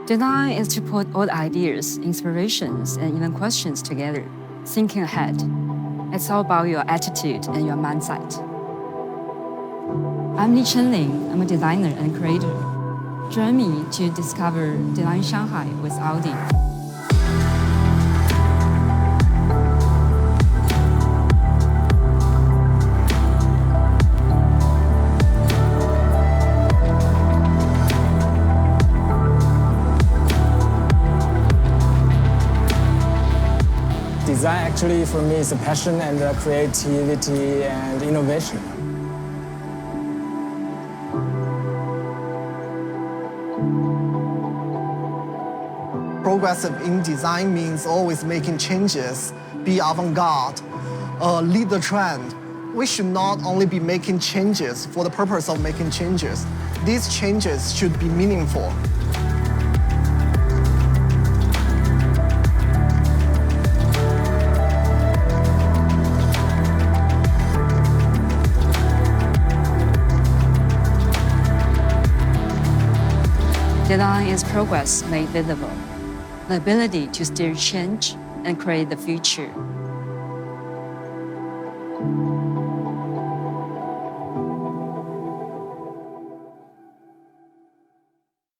Design is to put all the ideas, inspirations, and even questions together, thinking ahead. It's all about your attitude and your mindset. I'm Li Chenling. I'm a designer and creator. Join me to discover Design Shanghai with Audi. Design actually for me is a passion and creativity and innovation. Progressive in design means always making changes, be avant-garde, lead the trend. We should not only be making changes for the purpose of making changes. These changes should be meaningful. Design is progress made visible, the ability to steer change and create the future.